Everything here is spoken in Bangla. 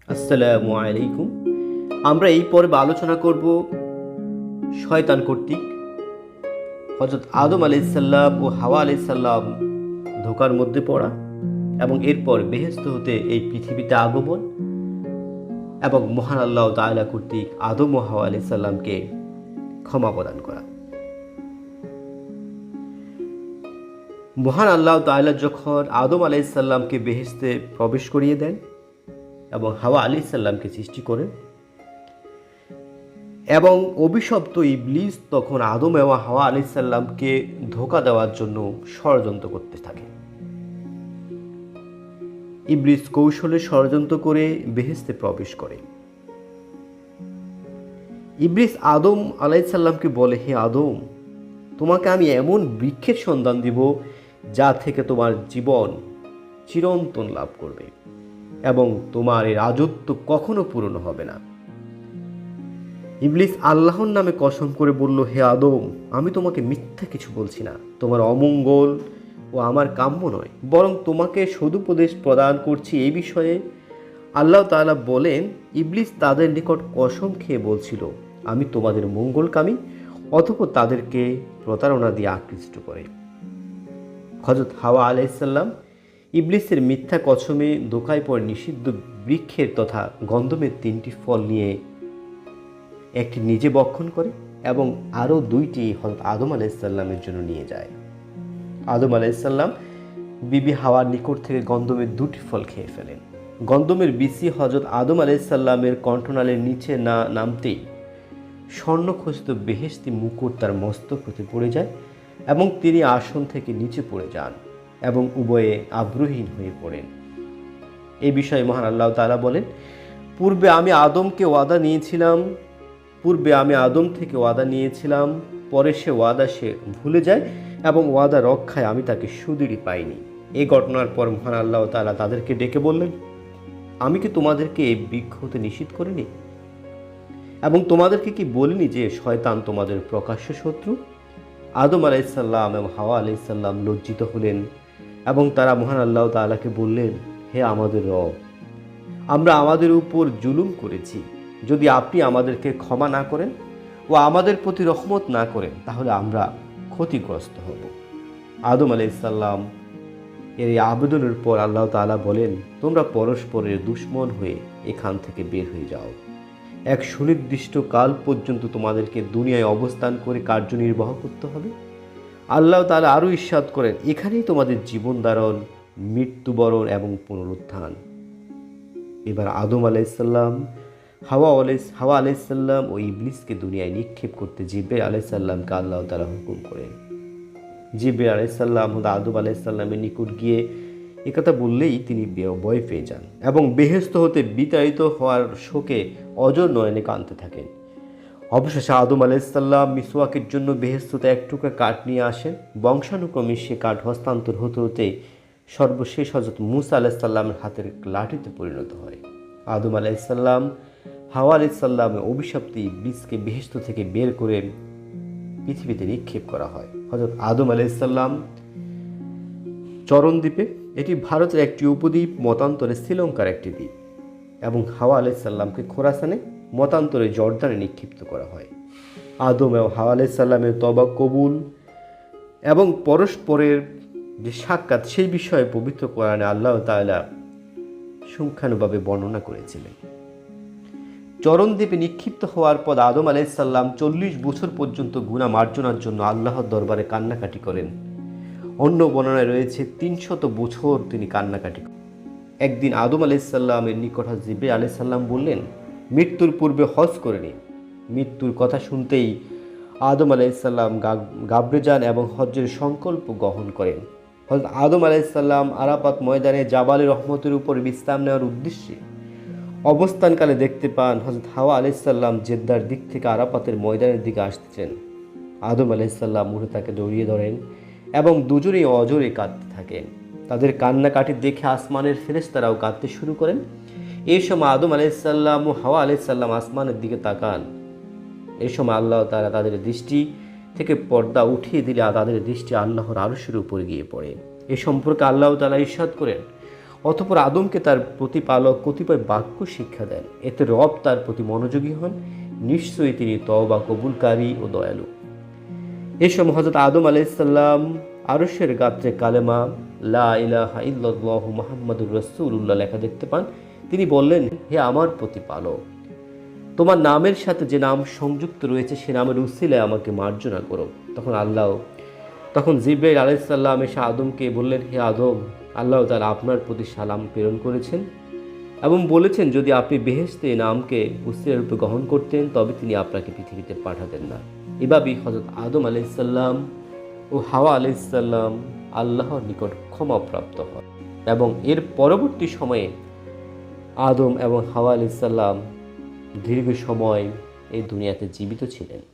আসসালামু আলাইকুম। আমরা এই পর্বে আলোচনা করব শয়তান কর্তৃক হযরত আদম আলাইহিসসালাম ও হাওয়া আলাইহিসসালাম ধোঁকার মধ্যে পড়া এবং এরপর বেহেশত হতে এই পৃথিবীতে আগমন এবং মহান আল্লাহ তাআলা কর্তৃক আদম ও হাওয়া আলাইহিসসালামকে ক্ষমা প্রদান করা। মহান আল্লাহ তাআলা যখন আদম আলাইহিসসালামকে বেহেশতে প্রবেশ করিয়ে দেন এবং হাওয়া আলাইহিসসালামকে সৃষ্টি করেন এবং অভিশপ্ত ইবলিস তখন আদম এবং হাওয়া আলাইহিসসালামকে ধোঁকা দেওয়ার জন্য ষড়যন্ত্র করতে থাকে। ইবলিস কৌশলে ষড়যন্ত্র করে বেহেশতে প্রবেশ করে। ইবলিস আদম আলাইহিসসালামকে বলে, হে আদম, তোমাকে আমি এমন বৃক্ষের সন্ধান দিব যা থেকে তোমার জীবন চিরন্তন লাভ করবে এবং তোমার এই রাজত্ব কখনো পূরণ হবে না। ইবলিস আল্লাহর নামে কসম করে বলল, হে আদম, আমি তোমাকে মিথ্যা কিছু বলছি না। তোমার অমঙ্গল ও আমার কাম্য নয়, বরং তোমাকে সদুপদেশ প্রদান করছি এই বিষয়ে। আল্লাহ তাআলা বলেন, ইবলিস তাদের নিকট কসম খেয়ে বলছিল, আমি তোমাদের মঙ্গলকামী, অতঃপর তাদেরকে প্রতারণা দিয়ে আকৃষ্ট করে। হযরত হাওয়া আলাইহিসসালাম ইবলিসের মিথ্যা কসমে ধোঁকায় পড়ে নিষিদ্ধ বৃক্ষের তথা গন্ধমের 3টি ফল নিয়ে একটি নিজে ভক্ষণ করে এবং আরও 2টি হযরত আদম আলাইহিসসালামের জন্য নিয়ে যায়। আদম আলাইহিসসালাম বিবি হাওয়ার নিকট থেকে গন্ধমের 2টি ফল খেয়ে ফেলেন। গন্ধমের বিচি হযরত আদম আলাইহিসসালামের কণ্ঠনালীর নিচে না নামতেই স্বর্ণখচিত বেহেশতি মুকুট তার মস্তক হতে পড়ে যায় এবং তিনি আসন থেকে নিচে পড়ে যান এবং উভয়ে আব্রুহীন হয়ে পড়েন। এই বিষয়ে মহান আল্লাহ তাআলা বলেন, পূর্বে আমি আদম থেকে ওয়াদা নিয়েছিলাম, পরে সে ওয়াদা ভুলে যায় এবং ওয়াদা রক্ষায় আমি তাকে সুদৃঢ় পাইনি। এই ঘটনার পর মহান আল্লাহ তাআলা তাদেরকে ডেকে বললেন, আমি কি তোমাদেরকে এই বৃক্ষ হতে নিষিদ্ধ করিনি এবং তোমাদেরকে কি বলিনি যে শয়তান তোমাদের প্রকাশ্য শত্রু? আদম আলাইহিসসালাম এবং হাওয়া আলাইহিসসালাম লজ্জিত হলেন এবং তারা মহান আল্লাহ তাআলাকে বললেন, হে আমাদের রব, আমরা আমাদের উপর জুলুম করেছি। যদি আপনি আমাদেরকে ক্ষমা না করেন ও আমাদের প্রতি রহমত না করেন তাহলে আমরা ক্ষতিগ্রস্ত হব। আদম আলাইহিসসালাম এর এই আবেদনের পর আল্লাহ তাআলা বলেন, তোমরা পরস্পরের দুশমন হয়ে এখান থেকে বের হয়ে যাও। এক সুনির্দিষ্ট কাল পর্যন্ত তোমাদেরকে দুনিয়ায় অবস্থান করে কার্যনির্বাহ করতে হবে। আল্লাহ তাআলা আরও ইরশাদ করেন, এখানেই তোমাদের জীবন ধারণ, মৃত্যুবরণ এবং পুনরুত্থান। এবার আদম আলাইহিসসালাম, হাওয়া আলাইহিসসালাম ও ইবলিসকে দুনিয়ায় নিক্ষেপ করতে জিবরাইল আলাইহিসসালামকে আল্লাহ তাআলা হুকুম করেন। জিবরাইল আলাইহিসসালাম আদম আলাইহিসসালামের নিকট গিয়ে একথা বললেই তিনি ভয় পেয়ে যান এবং বেহেশত হতে বিতাড়িত হওয়ার শোকে অজর নয়নে কাঁদতে থাকেন। অবশেষে আদম আলাইহিসসালাম মিসওয়াকের জন্য বেহেশতে এক টুকরা কাঠ নিয়ে আসেন। বংশানুক্রমে সে কাঠ হস্তান্তর হতে হতে সর্বশেষ হযরত মূসা আলাইহিসসালামের হাতের লাঠিতে পরিণত হয়। আদম আলাইহিসসালাম, হাওয়া আলাইহিসসালামের অভিশপ্ত ইবলিসকে বেহেশত থেকে বের করে পৃথিবীতে নিক্ষেপ করা হয়। হযরত আদম আলাইহিসসালাম চরণ দ্বীপে, এটি ভারতের একটি উপদ্বীপ, মতান্তরে শ্রীলঙ্কার একটি দ্বীপ, এবং হাওয়া আলাইহিসসালামকে খোরাসানে, মতান্তরে জর্দানে নিক্ষিপ্ত করা হয়। আদম এবং হাওয়া আলাইহিসসালামের তওবা কবুল এবং পরস্পরের যে সাক্ষাৎ সেই বিষয়ে পবিত্র কোরআনে আল্লাহ তাআলা সংখ্যানুভাবে বর্ণনা করেছিলেন। চরণদ্বীপে নিক্ষিপ্ত হওয়ার পর আদম আলাইহিসসালাম 40 বছর পর্যন্ত গুনাহ মার্জনার জন্য আল্লাহর দরবারে কান্নাকাটি করেন। অন্য বর্ণনায় রয়েছে 300 বছর তিনি কান্নাকাটি করেন। একদিন আদম আলাইহিসসালামের নিকট হযরত জিবরাইল আলাইহিসসালাম বললেন, মৃত্যুর পূর্বে হজ করে নিন। মৃত্যুর কথা শুনতেই আদম আলাইহিসসালাম ঘাবড়ে যান এবং হজ্জের সংকল্প গ্রহণ করেন। হযরত আদম আলাইহিসসালাম আরাফাত ময়দানে জাবালে রহমতের উপর বিশ্রাম নেওয়ার উদ্দেশ্যে অবস্থানকালে দেখতে পান হযরত হাওয়া আলাইহিসসালাম জেদ্দার দিক থেকে আরাফাতের ময়দানের দিকে আসতেছেন। আদম আলাইহিসসালাম উঠে তাকে জড়িয়ে ধরেন এবং দুজনেই অজরে কাঁদতে থাকেন। তাদের কান্নাকাটি দেখে আসমানের ফেরেশতারাও কাঁদতে শুরু করেন। এই সময় আদম আলাইহিসসালাম ও হাওয়া আলাইহিসসালাম আসমানের দিকে তাকান। এই সময় আল্লাহ তাআলা তাদের দৃষ্টি থেকে পর্দা উঠিয়ে দিলে তাদের দৃষ্টি আল্লাহর আরশের উপর গিয়ে পড়ে। এ সম্পর্কে আল্লাহ তাআলা ইরশাদ করেন, অতঃপর আদমকে তার প্রতিপালক কতিপয় বাক্য শিক্ষা দেন, এতে রব তার প্রতি মনোযোগী হন। নিশ্চয়ই তিনি তওবা কবুলকারী ও দয়ালু। এই সময় হযরত আদম আলাইহিসসালাম আরশের গাত্রে কালেমা লা ইলাহা ইল্লাল্লাহু মুহাম্মাদুর রাসূলুল্লাহ লেখা দেখতে পান। তিনি বললেন, হে আমার প্রতিপালক, তোমার নামের সাথে যে নাম সংযুক্ত রয়েছে সে নামের উসিলায় আমাকে মার্জনা করো। তখন জিবরাইল আলাইহিসসালাম এসে আদমকে বললেন, হে আদম, আল্লাহ তাআলা আপনার প্রতি সালাম প্রেরণ করেছেন এবং বলেছেন যদি আপনি বেহেশতে নামকে উসিলা রূপে গ্রহণ করতেন তবে তিনি আপনাকে পৃথিবীতে পাঠাতেন না। এভাবেই হযরত আদম আলাইহিসসালাম ও হাওয়া আলাইহিসসালাম আল্লাহর নিকট ক্ষমাপ্রাপ্ত হন এবং এর পরবর্তী সময়ে আদম এবং হাওয়া আলাইহিসসালাম দীর্ঘ সময় এই দুনিয়াতে জীবিত ছিলেন।